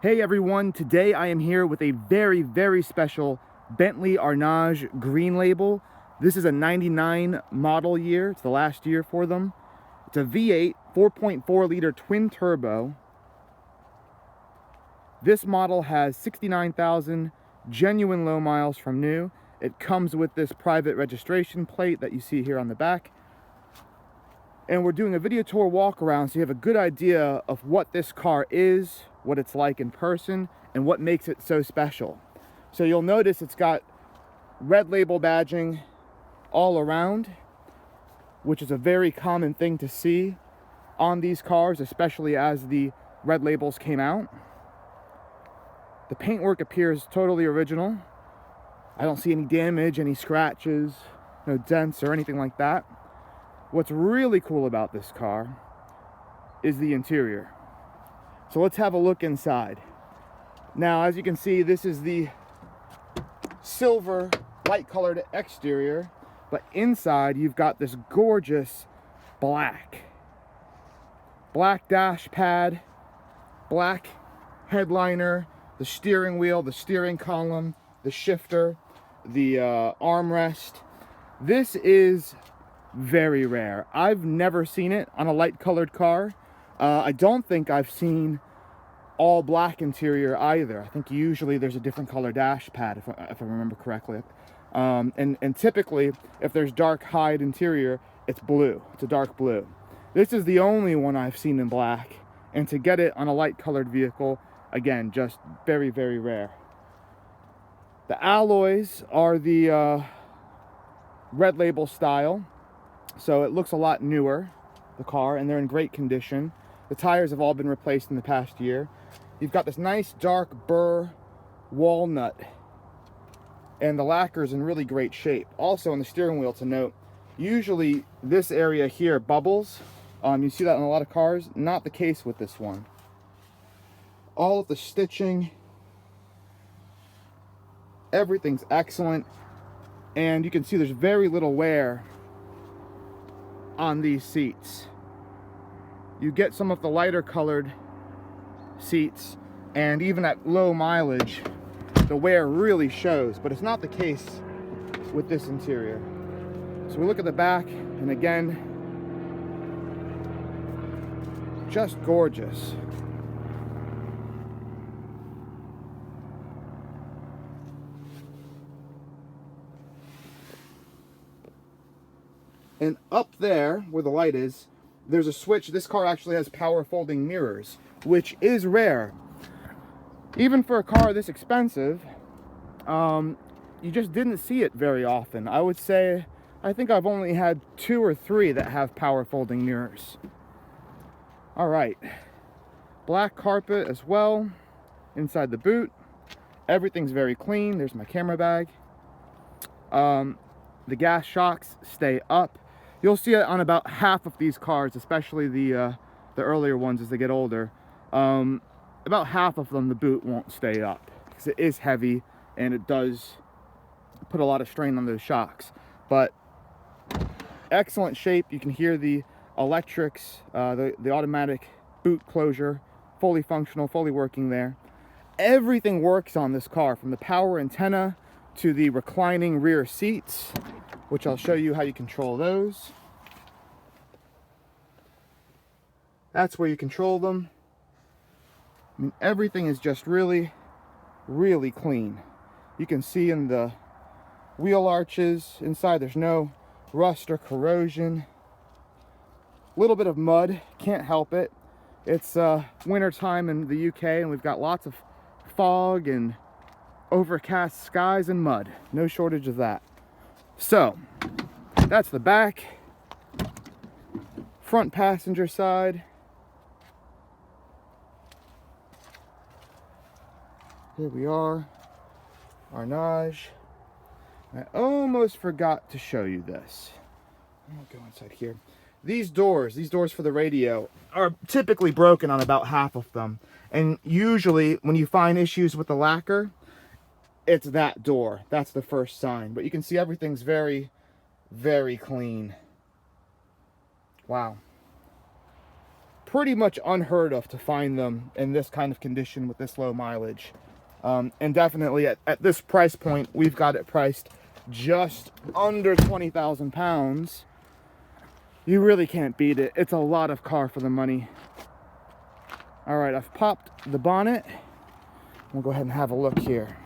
Hey everyone, today I am here with a very special Bentley Arnage green label. This is a 99 model year, it's the last year for them. It's a V8 4.4 liter twin turbo. This model has 69,000 genuine low miles from new. It comes with this private registration plate that you see here on the back. And we're doing a video tour walk around so you have a good idea of what this car is, what it's like in person, and what makes it so special. So you'll notice it's got red label badging all around, which is a very common thing to see on these cars, especially as the red labels came out. The paintwork appears totally original. I don't see any damage, any scratches, no dents or anything like that. What's really cool about this car is the interior. So let's have a look inside. Now, as you can see, this is the silver light colored exterior, but inside you've got this gorgeous black dash pad, black headliner, the steering wheel, the steering column, the shifter, the armrest. This is very rare. I've never seen it on a light colored car. I don't think I've seen all black interior either. I think usually there's a different color dash pad if I remember correctly. And typically if there's dark hide interior, it's blue. It's a dark blue. This is the only one I've seen in black, and to get it on a light colored vehicle, again, just very rare. The alloys are the red label style. So it looks a lot newer, the car, and they're in great condition. The tires have all been replaced in the past year. You've got this nice dark burr walnut, and the lacquer's in really great shape. Also on the steering wheel, to note, usually this area here bubbles. You see that in a lot of cars. Not the case with this one. All of the stitching, everything's excellent, and you can see there's very little wear on these seats. You get some of the lighter colored seats, and even at low mileage the wear really shows, but it's not the case with this interior. So we look at the back, and again, just gorgeous. And up there, where the light is, there's a switch. This car actually has power folding mirrors, which is rare. Even for a car this expensive, you just didn't see it very often. I would say, I think I've only had 2 or 3 that have power folding mirrors. All right, black carpet as well inside the boot. Everything's very clean. There's my camera bag. The gas shocks stay up. You'll see it on about half of these cars, especially the earlier ones as they get older. About half of them, the boot won't stay up because it is heavy and it does put a lot of strain on those shocks. But excellent shape. You can hear the electrics, the automatic boot closure, fully functional, fully working there. Everything works on this car, from the power antenna to the reclining rear seats, which I'll show you how you control those. That's where you control them. I mean, everything is just really clean. You can see in the wheel arches inside there's no rust or corrosion. A little bit of mud, can't help it. It's winter time in the UK, and we've got lots of fog and overcast skies and mud. No shortage of that. So that's the back. Front passenger side. Here we are, Arnage. I almost forgot to show you this. I'll go inside here. These doors for the radio are typically broken on about half of them. And usually when you find issues with the lacquer, it's that door. That's the first sign. But you can see everything's very clean. Wow. pretty much unheard of to find them in this kind of condition with this low mileage. And definitely at this price point, we've got it priced just under 20,000 pounds. You really can't beat it. It's a lot of car for the money. All right, I've popped the bonnet. We'll go ahead and have a look here.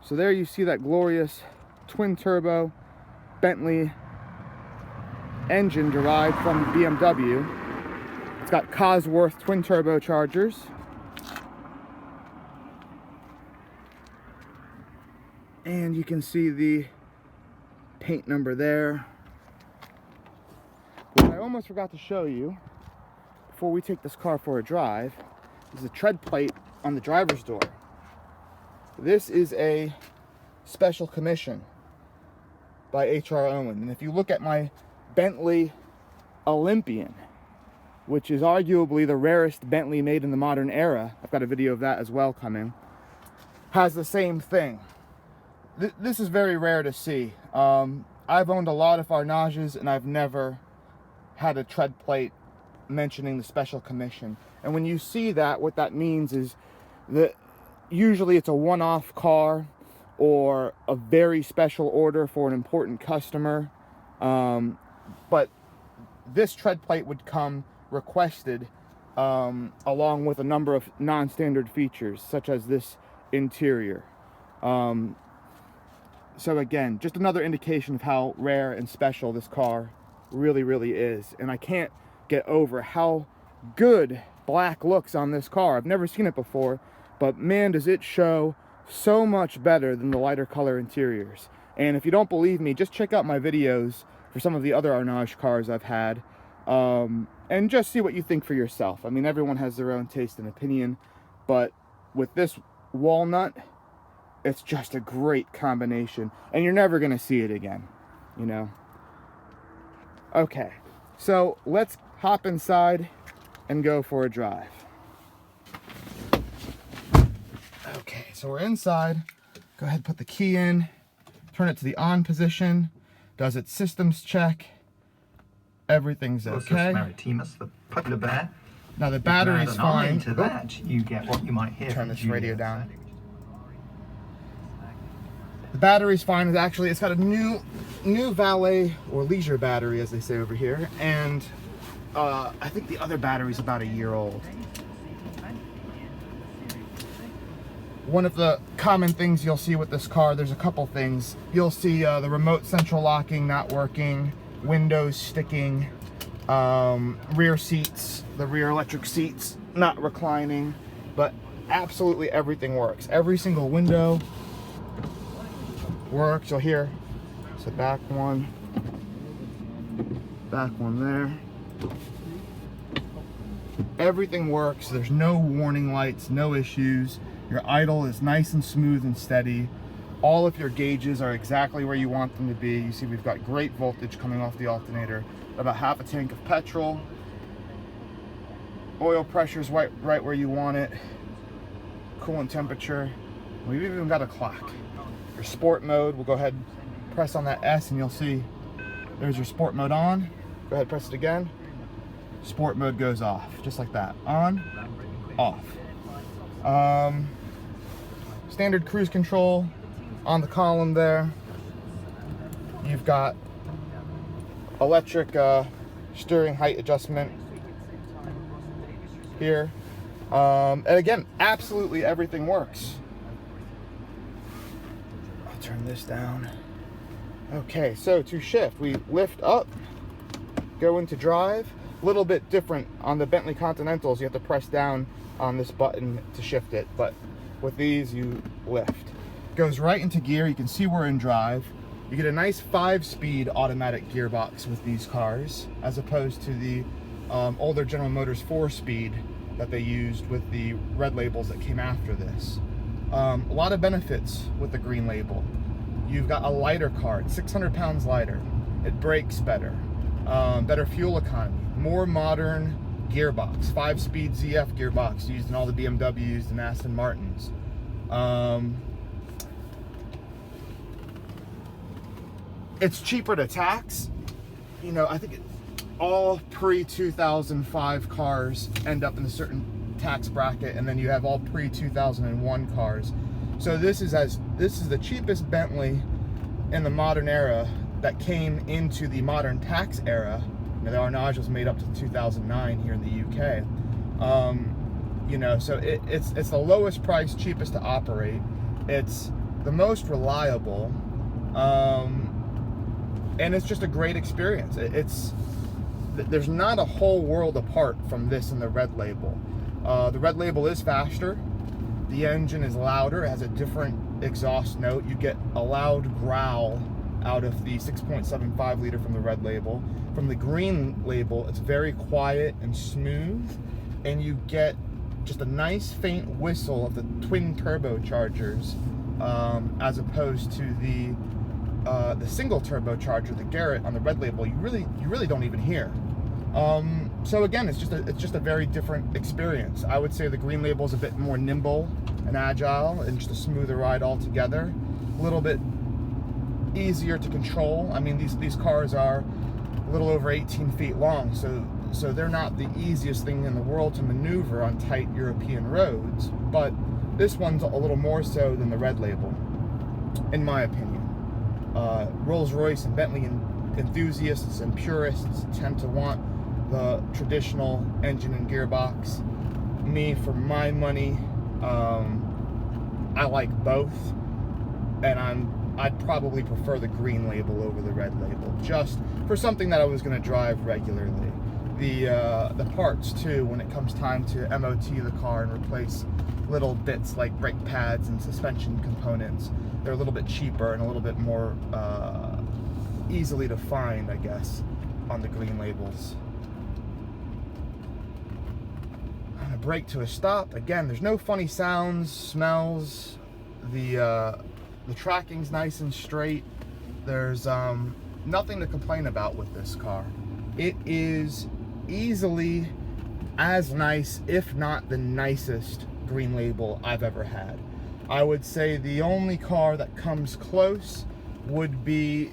So there you see that glorious twin turbo Bentley engine derived from BMW. It's got Cosworth twin turbochargers. And you can see the paint number there. What I almost forgot to show you before we take this car for a drive is the tread plate on the driver's door. This is a special commission by HR OWEN. And if you look at my Bentley Olympian, which is arguably the rarest Bentley made in the modern era, I've got a video of that as well coming, has the same thing. This is very rare to see. I've owned a lot of Arnages and I've never had a tread plate mentioning the special commission. And when you see that, what that means is that usually it's a one-off car or a very special order for an important customer. But this tread plate would come requested along with a number of non-standard features, such as this interior. So again, just another indication of how rare and special this car really, really is. And I can't get over how good black looks on this car. I've never seen it before, but man, does it show so much better than the lighter color interiors. And if you don't believe me, just check out my videos for some of the other Arnage cars I've had, and just see what you think for yourself. I mean, everyone has their own taste and opinion, but with this walnut, it's just a great combination, and you're never gonna see it again, you know? Okay, so let's hop inside and go for a drive. Okay, so we're inside. Go ahead and put the key in, turn it to the on position, does its systems check. Everything's okay. Maritimus, the polar bear. Now the battery's fine. To that, you get what you might hear. Turn this radio down. The battery's fine. It's got a new valet or leisure battery, as they say over here, and I think the other battery's about a year old. One of the common things you'll see with this car, there's a couple things. You'll see the remote central locking not working, windows sticking, rear seats, the rear electric seats not reclining, but absolutely everything works. Every single window works. You'll hear it's the back one there. Everything works. There's no warning lights, no issues. Your idle is nice and smooth and steady. All of your gauges are exactly where you want them to be. You see we've got great voltage coming off the alternator, about half a tank of petrol. Oil pressure's right where you want it. Coolant temperature. We've even got a clock. Your sport mode, we'll go ahead and press on that S and you'll see there's your sport mode on. Go ahead, press it again. Sport mode goes off, just like that. On, off. Standard cruise control on the column there. You've got electric steering height adjustment here. And again, absolutely everything works. I'll turn this down. Okay, so to shift, we lift up, go into drive. A little bit different on the Bentley Continentals, you have to press down on this button to shift it, but with these you lift. Goes right into gear. You can see we're in drive. You get a nice 5-speed automatic gearbox with these cars, as opposed to the older General Motors 4-speed that they used with the red labels that came after this. A lot of benefits with the green label. You've got a lighter car, it's 600 pounds lighter. It brakes better, better fuel economy, more modern gearbox, 5-speed ZF gearbox used in all the BMWs and Aston Martins. it's cheaper to tax. You know, I think all pre-2005 cars end up in a certain tax bracket, and then you have all pre-2001 cars. So this is the cheapest Bentley in the modern era that came into the modern tax era. You know, the Arnage was made up to 2009 here in the UK. You know, so it's the lowest price, cheapest to operate. It's the most reliable, and it's just a great experience. There's not a whole world apart from this and the Red Label. The Red Label is faster. The engine is louder. It has a different exhaust note. You get a loud growl out of the 6.75 liter from the Red Label. From the Green Label, it's very quiet and smooth, and you get just a nice faint whistle of the twin turbochargers, as opposed to the single turbocharger, the Garrett on the Red Label. You really don't even hear. So again, it's just a very different experience. I would say the Green Label is a bit more nimble and agile, and just a smoother ride altogether. A little bit easier to control. I mean, these cars are a little over 18 feet long, so they're not the easiest thing in the world to maneuver on tight European roads, but this one's a little more so than the Red Label, in my opinion. Rolls-Royce and Bentley enthusiasts and purists tend to want the traditional engine and gearbox. Me, for my money, I like both, and I'd probably prefer the Green Label over the Red Label, just for something that I was going to drive regularly. The parts too, when it comes time to MOT the car and replace little bits like brake pads and suspension components, they're a little bit cheaper and a little bit more easily to find, I guess, on the Green Labels. I'm gonna brake to a stop. Again, there's no funny sounds, smells. The tracking's nice and straight. There's nothing to complain about with this car. It is easily as nice, if not the nicest, Green Label I've ever had. I would say the only car that comes close would be,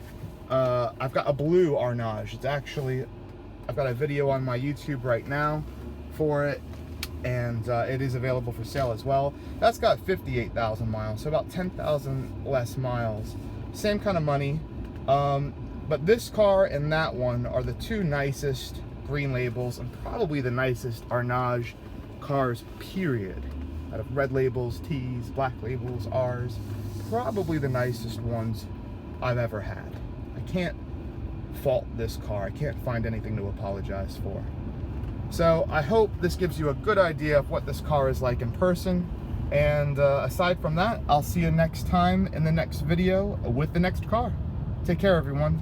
I've got a blue Arnage. It's actually, I've got a video on my YouTube right now for it, and it is available for sale as well. That's got 58,000 miles, so about 10,000 less miles. Same kind of money, but this car and that one are the two nicest Green Labels, and probably the nicest Arnage cars, period. Out of Red Labels, T's, Black Labels, R's, probably the nicest ones I've ever had. I can't fault this car. I can't find anything to apologize for. So I hope this gives you a good idea of what this car is like in person. And aside from that, I'll see you next time in the next video with the next car. Take care, everyone.